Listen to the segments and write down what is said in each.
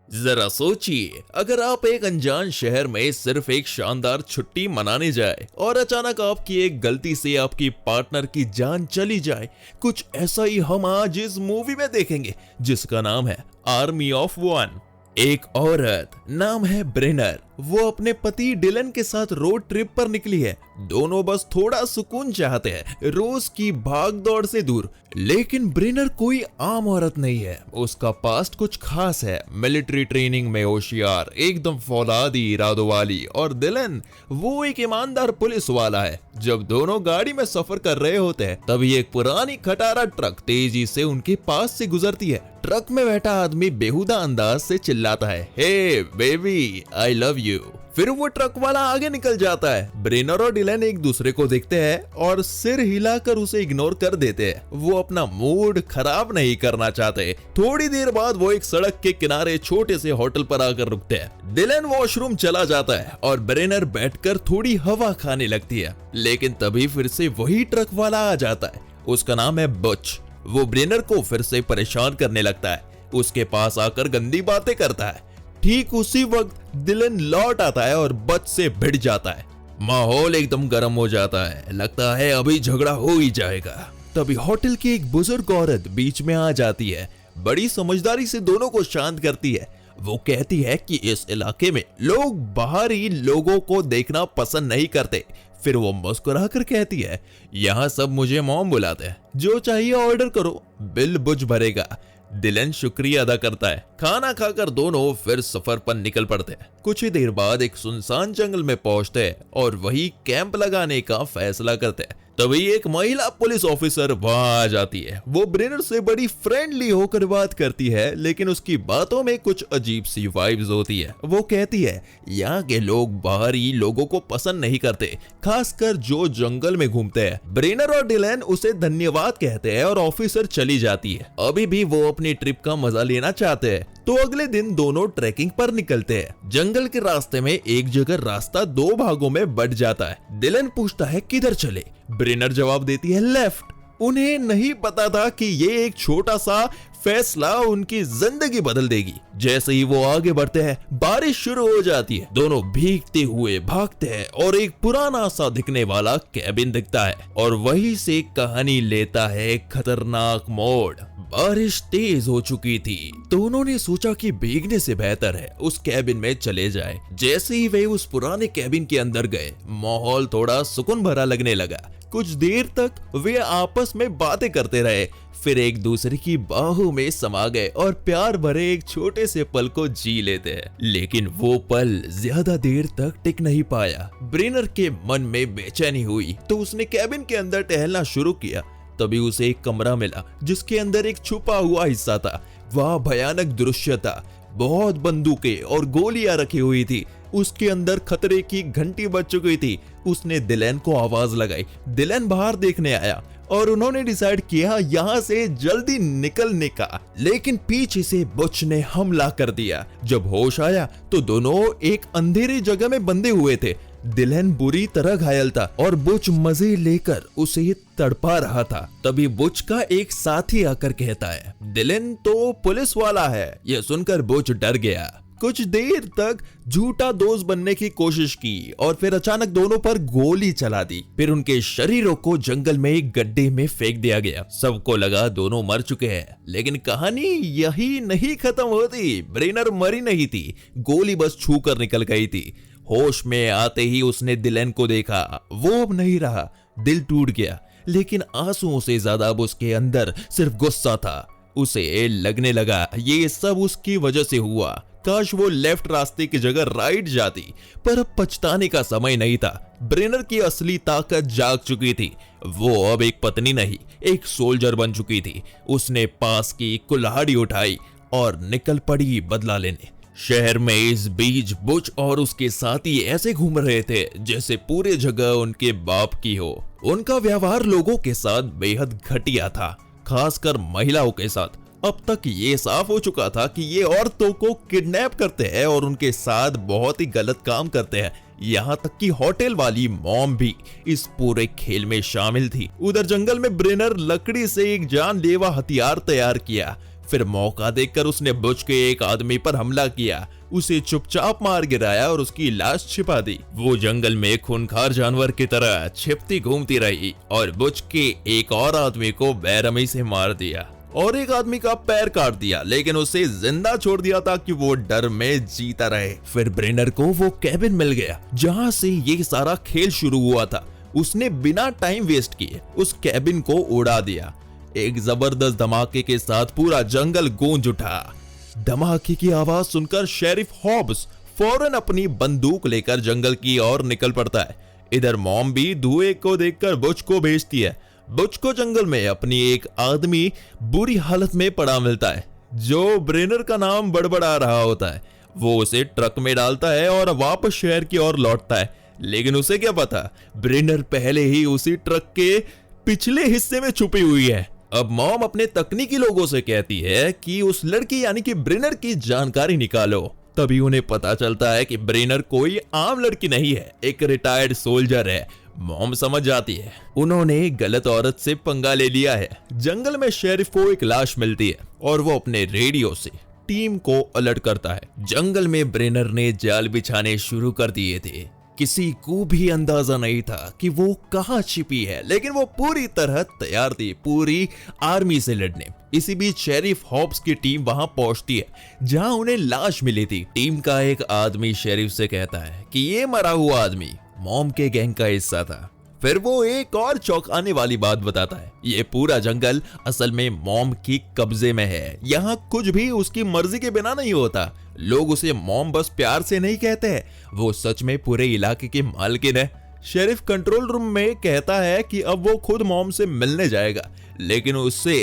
जरा सोचिए, अगर आप एक अनजान शहर में सिर्फ एक शानदार छुट्टी मनाने जाए और अचानक आपकी एक गलती से आपकी पार्टनर की जान चली जाए। कुछ ऐसा ही हम आज इस मूवी में देखेंगे जिसका नाम है आर्मी ऑफ वन। एक औरत नाम है ब्रेनर, वो अपने पति डिलन के साथ रोड ट्रिप पर निकली है। दोनों बस थोड़ा सुकून चाहते हैं, रोज की भाग दौड़ से दूर। लेकिन ब्रेनर कोई आम औरत नहीं है, उसका पास्ट कुछ खास है। मिलिट्री ट्रेनिंग में होशियार, एकदम फौलादी इरादों वाली। और डिलन वो एक ईमानदार पुलिस वाला है। जब दोनों गाड़ी में सफर कर रहे होते हैं तभी एक पुरानी खटारा ट्रक तेजी से उनके पास से गुजरती है। ट्रक में बैठा आदमी बेहुदा अंदाज से चिल्लाता है, हे बेबी आई लव यू। फिर वो ट्रक वाला आगे निकल जाता है। ब्रेनर और डिलन एक दूसरे को देखते हैं और सिर हिलाकर उसे इग्नोर कर देते हैं। वो अपना मूड खराब नहीं करना चाहते। थोड़ी देर बाद वो एक सड़क के किनारे छोटे से होटल पर आकर रुकते हैं। डिलन वॉशरूम चला जाता है और ब्रेनर बैठकर थोड़ी हवा खाने लगती है। लेकिन तभी फिर से वही ट्रक वाला आ जाता है। उसका नाम है बच। वो ब्रेनर को फिर से परेशान करने लगता है, उसके पास आकर गंदी बातें करता है। ठीक उसी वक्त डिलन लौट आता है और बच से भिड़ जाता है। माहौल एकदम गर्म हो जाता है, लगता है अभी झगड़ा हो ही जाएगा। तभी होटल की एक बुजुर्ग औरत बीच में आ जाती है, बड़ी समझदारी से दोनों को शांत करती है। वो कहती है कि इस इलाके में लोग बाहरी लोगों को देखना पसंद नहीं करते। फिर वो मुस्कुराकर कहती है, यहाँ सब मुझे मॉम बुलाते हैं, जो चाहिए ऑर्डर करो, बिल बुझ भरेगा। डिलन शुक्रिया अदा करता है। खाना खाकर दोनों फिर सफर पर निकल पड़ते हैं। कुछ ही देर बाद एक सुनसान जंगल में पहुंचते हैं और वही कैंप लगाने का फैसला करते हैं। तभी एक महिला पुलिस ऑफिसर वहां आ जाती है। वो ब्रेनर से बड़ी फ्रेंडली होकर बात करती है, लेकिन उसकी बातों में कुछ अजीब सी वाइब्स होती है। वो कहती है, यहाँ के लोग बाहरी लोगों को पसंद नहीं करते, खासकर जो जंगल में घूमते हैं। ब्रेनर और डिलन उसे धन्यवाद कहते हैं और ऑफिसर चली जाती है। अभी भी वो अपनी ट्रिप का मजा लेना चाहते हैं। तो अगले दिन दोनों ट्रैकिंग पर निकलते हैं। जंगल के रास्ते में एक जगह रास्ता दो भागों में बट जाता है। डिलन पूछता है किधर चले। ब्रेनर जवाब देती है लेफ्ट। उन्हें नहीं पता था कि ये एक छोटा सा फैसला उनकी जिंदगी बदल देगी। जैसे ही वो आगे बढ़ते हैं बारिश शुरू हो जाती है। दोनों भीगते हुए भागते हैं और एक पुराना सा दिखने वाला कैबिन दिखता है और वहीं से कहानी लेता है खतरनाक मोड़। बारिश तेज हो चुकी थी तो उन्होंने सोचा कि भीगने से बेहतर है उस कैबिन में चले जाए। जैसे ही वे उस पुराने कैबिन के अंदर गए माहौल थोड़ा सुकून भरा लगने लगा। कुछ देर तक वे आपस में बातें करते रहे, फिर एक दूसरे की बाहों में समा गए और प्यार भरे एक छोटे से पल को जी लेते हैं। लेकिन वो पल ज्यादा देर तक टिक नहीं पाया। ब्रेनर के मन में बेचैनी हुई तो उसने कैबिन के अंदर टहलना शुरू किया। तभी उसे एक कमरा मिला जिसके अंदर एक छुपा हुआ हिस्सा था। वह भयानक दृश्य था, बहुत बंदूकें और गोलियां रखी हुई थी। उसके अंदर खतरे की घंटी बज चुकी थी। उसने डिलन को आवाज लगाई। डिलन बाहर देखने आया और उन्होंने डिसाइड किया यहाँ से जल्दी निकलने का। लेकिन पीछे से बुच ने हमला कर दिया। जब होश आया तो दोनों एक अंधेरी जगह में बंधे हुए थे। डिलन बुरी तरह घायल था और बुच मजे लेकर उसे तड़पा रहा था। तभी बुच का एक साथी आकर कहता है, डिलन तो पुलिस वाला है। यह सुनकर बुच डर गया। कुछ देर तक झूठा दोस्त बनने की कोशिश की और फिर अचानक दोनों पर गोली चला दी। फिर उनके शरीरों को जंगल में एक गड्ढे में फेंक दिया गया। सबको लगा दोनों मर चुके हैं, लेकिन कहानी यही नहीं खत्म होती। ब्रेनर मरी नहीं थी, गोली बस छू कर निकल गई थी। होश में आते ही उसने डिलन को देखा। वो अब नहीं रहा, दिल टूट गया। लेकिन आंसुओं से ज्यादा अब उसके अंदर सिर्फ गुस्सा था। उसे लगने लगा ये सब उसकी वजह से हुआ। काश वो लेफ्ट रास्ते की जगह राइट जाती, पर अब पछताने का समय नहीं था। ब्रेनर की असली ताकत जाग चुकी थी। वो अब एक पत्नी नहीं, एक सोल्जर बन चुकी थी। उसने पास की कुल्हाड़ी उठाई और निकल पड़ी बदला लेने। शहर में इस बीच बुच और उसके साथी ऐसे घूम रहे थे जैसे पूरे जगह उनके बाप की हो। उनका व्यवहार लोगों के साथ बेहद घटिया था, खासकर महिलाओं के साथ। अब तक ये साफ हो चुका था कि ये औरतों को किडनैप करते हैं और उनके साथ बहुत ही गलत काम करते हैं। यहाँ तक कि होटल वाली मॉम भी इस पूरे खेल में शामिल थी। उधर जंगल में ब्रेनर लकड़ी से एक जानलेवा हथियार तैयार किया। फिर मौका देखकर उसने बुच के एक आदमी पर हमला किया, उसे चुपचाप मार गिराया और उसकी लाश छिपा दी। वो जंगल में खूंखार जानवर की तरह छिपती घूमती रही और बुच के एक और आदमी को बेरहमी से मार दिया और एक आदमी का पैर काट दिया, लेकिन उसे जिंदा छोड़ दिया ताकि वो डर में जीता रहे। फिर ब्रेनर को वो कैबिन मिल गया जहां से ये सारा खेल शुरू हुआ था। उसने बिना टाइम वेस्ट किए उस कैबिन को उड़ा दिया। एक जबरदस्त धमाके के साथ पूरा जंगल गूंज उठा। धमाके की आवाज सुनकर शेरिफ हॉब्स फौरन अपनी बंदूक लेकर जंगल की ओर निकल पड़ता है। इधर मॉम भी धुएं को देखकर बुच को भेजती है। बुच को जंगल में अपनी एक आदमी बुरी हालत में पड़ा मिलता है जो ब्रेनर का नाम बड़बड़ा रहा होता है। वो उसे ट्रक में डालता है और वापस शहर की ओर लौटता है, लेकिन उसे क्या पता ब्रेनर पहले ही उसी ट्रक के पिछले हिस्से में छुपी हुई है। अब मॉम अपने तकनीकी लोगों से कहती है कि उस लड़की यानी कि ब्रेनर की जानकारी निकालो। तभी उन्हें पता चलता है कि ब्रेनर कोई आम लड़की नहीं है, एक रिटायर्ड सोल्जर है। मॉम समझ जाती है उन्होंने गलत औरत से पंगा ले लिया है। जंगल में शेरिफ को एक लाश मिलती है और वो अपने रेडियो से टीम को अलर्ट करता है। जंगल में ब्रेनर ने जाल बिछाने शुरू कर दिए थे। किसी को भी अंदाजा नहीं था कि वो कहां छिपी है, लेकिन वो पूरी तरह तैयार थी पूरी आर्मी से लड़ने। इसी बीच शेरिफ हॉब्स की टीम वहां पहुंचती है जहां उन्हें लाश मिली थी। टीम का एक आदमी शेरिफ से कहता है कि ये मरा हुआ आदमी मॉम के गैंग का हिस्सा था। फिर वो एक और चौंकाने वाली बात बताता है, ये पूरा जंगल असल में मॉम की कब्जे में है। यहाँ कुछ भी उसकी मर्जी के बिना नहीं होता। लोग उसे मॉम बस प्यार से नहीं कहते हैं, वो सच में पूरे इलाके की मालकिन है। शेरिफ कंट्रोल रूम में कहता है कि अब वो खुद मॉम से मिलने जाएगा, लेकिन उससे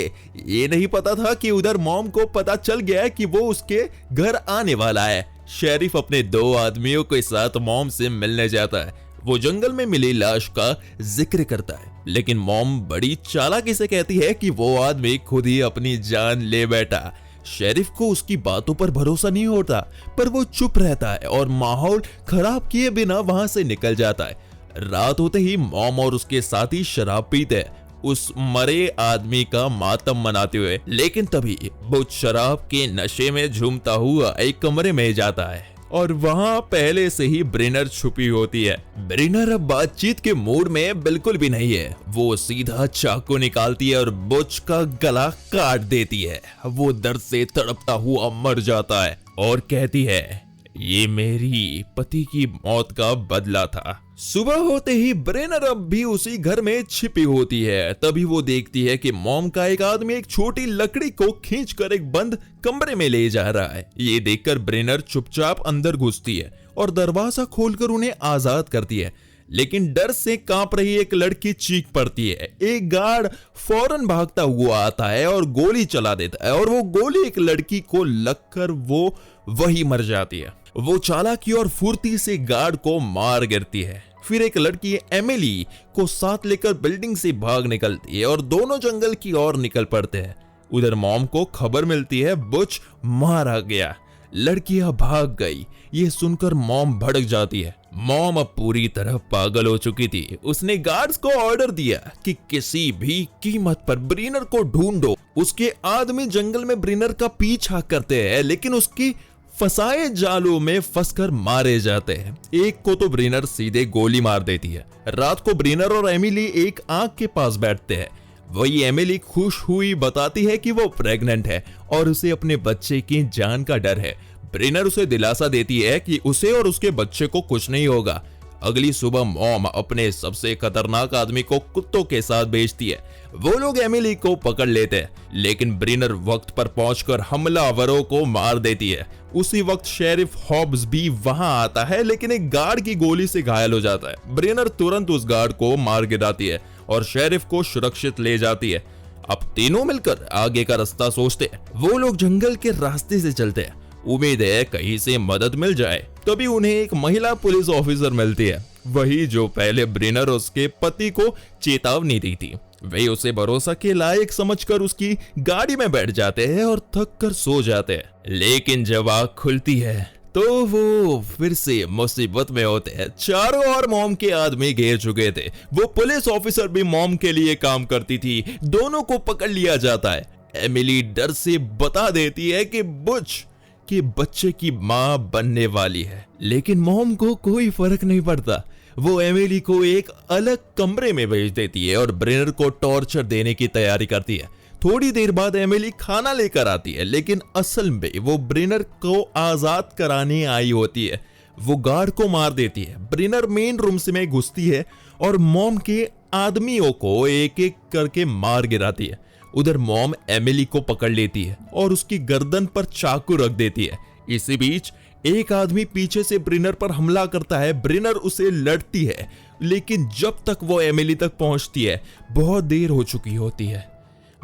ये नहीं पता था कि उधर मॉम को पता चल गया है कि वो उसके घर आने वाला है। शेरिफ अपने 2 आदमियों के साथ मॉम से मिलने जाता है। वो जंगल में मिली लाश का जिक्र करता है, लेकिन मॉम बड़ी चालाकी से कहती है कि वो आदमी खुद ही अपनी जान ले बैठा। शेरिफ को उसकी बातों पर भरोसा नहीं होता, पर वो चुप रहता है और माहौल खराब किए बिना वहां से निकल जाता है। रात होते ही मॉम और उसके साथी शराब पीते हैं, उस मरे आदमी का मातम मनाते हुए। लेकिन तभी बुच शराब के नशे में झूमता हुआ एक कमरे में जाता है और वहां पहले से ही ब्रेनर छुपी होती है। ब्रेनर अब बातचीत के मूड में बिल्कुल भी नहीं है। वो सीधा चाकू निकालती है और बुच का गला काट देती है। वो दर्द से तड़पता हुआ मर जाता है और कहती है, ये मेरी पति की मौत का बदला था। सुबह होते ही ब्रेनर अब भी उसी घर में छिपी होती है। तभी वो देखती है कि मॉम का एक आदमी एक छोटी लकड़ी को खींचकर एक बंद कमरे में ले जा रहा है। ये देखकर ब्रेनर चुपचाप अंदर घुसती है और दरवाजा खोलकर उन्हें आजाद करती है, लेकिन डर से कांप रही एक लड़की चीख पड़ती है। एक गार्ड फौरन भागता हुआ आता है और गोली चला देता है और वो गोली एक लड़की को लगकर वो वही मर जाती है। वो चालाकी और फुर्ती से गार्ड को मार गिरती है। फिर एक लड़की एमिली को साथ लेकर बिल्डिंग से भाग निकलती है और दोनों जंगल की ओर निकल पड़ते हैं। उधर मॉम को खबर मिलती है बुच मारा गया। लड़कियां भाग गई। ये सुनकर मॉम भड़क जाती है। मॉम अब पूरी तरह पागल हो चुकी थी। उसने गार्ड्स को ऑर्डर दिया कि किसी भी कीमत पर ब्रेनर को ढूंढो। उसके आदमी जंगल में ब्रेनर का पीछा करते हैं, लेकिन उसकी फंसाए जालों में फंसकर मारे जाते हैं। एक को तो ब्रेनर सीधे गोली मार देती है। रात को ब्रेनर और एमिली एक आग के पास बैठते हैं। वही एमिली खुश हुई बताती है कि वो प्रेग्नेंट है और उसे अपने बच्चे की जान का डर है। ब्रेनर उसे दिलासा देती है कि उसे और उसके बच्चे को कुछ नहीं होगा। अगली सुबह मॉम अपने सबसे खतरनाक आदमी को कुत्तों के साथ भेजती है। वो लोग एमिली को पकड़ लेते हैं, लेकिन ब्रेनर वक्त पर पहुंचकर हमलावरों को मार देती है। उसी वक्त शेरिफ हॉब्स भी वहां आता है, लेकिन एक गार्ड की गोली से घायल हो जाता है। ब्रेनर तुरंत उस गार्ड को मार गिराती है और शेरिफ को सुरक्षित ले जाती है। अब तीनों मिलकर आगे का रास्ता सोचते हैं। वो लोग जंगल के रास्ते से चलते हैं, उम्मीद है कहीं से मदद मिल जाए। तभी उन्हें एक महिला पुलिस ऑफिसर मिलती है, वही जो पहले ब्रेनर और उसके पति को चेतावनी दी थी। वे उसे भरोसा के लायक समझकर उसकी गाड़ी में बैठ जाते हैं और थक कर सो जाते हैं। लेकिन जब आँख खुलती है तो वो फिर से मुसीबत में होते हैं। चारों ओर मॉम के आदमी घेर चुके थे। वो पुलिस ऑफिसर भी मॉम के लिए काम करती थी। दोनों को पकड़ लिया जाता है। एमिली डर से बता देती है कि बुच कि बच्चे की मां बनने वाली है, लेकिन मॉम को कोई फर्क नहीं पड़ता। वो एमिली को एक अलग कमरे में भेज देती है और ब्रेनर को टॉर्चर देने की तैयारी करती है। थोड़ी देर बाद एमिली खाना लेकर आती है, लेकिन असल में वो ब्रेनर को आजाद कराने आई होती है। वो गार्ड को मार देती है। ब्रेनर मेन रूम से में घुसती है और मॉम के आदमियों को एक एक करके मार गिराती है। उधर मॉम एमिली को पकड़ लेती है और उसकी गर्दन पर चाकू रख देती है। इसी बीच एक आदमी पीछे से ब्रेनर पर हमला करता है। ब्रेनर उसे लड़ती है, लेकिन जब तक वो एमिली तक पहुंचती है बहुत देर हो चुकी होती है।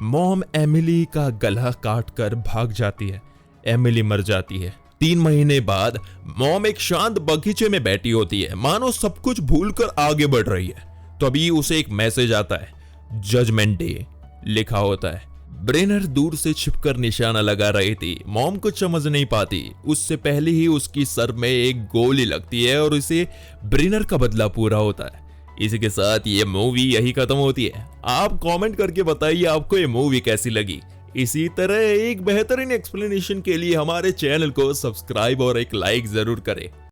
मॉम एमिली का गला काट कर भाग जाती है। एमिली मर जाती है। 3 महीने बाद मॉम एक शांत बगीचे में बैठी होती है, मानो सब कुछ भूलकर आगे बढ़ रही है। तभी उसे एक मैसेज आता है, जजमेंट डे लिखा होता है। ब्रेनर दूर से छिपकर निशाना लगा रही थी। मॉम कुछ समझ नहीं पाती। उससे पहले ही उसकी सर में एक गोली लगती है और इसे ब्रेनर का बदला पूरा होता है। इसी के साथ ये मूवी यही खत्म होती है। आप कमेंट करके बताइए आपको ये मूवी कैसी लगी। इसी तरह एक बेहतरीन एक्सप्लेनेशन के लिए हमारे चैनल को सब्सक्राइब और एक लाइक जरूर करें।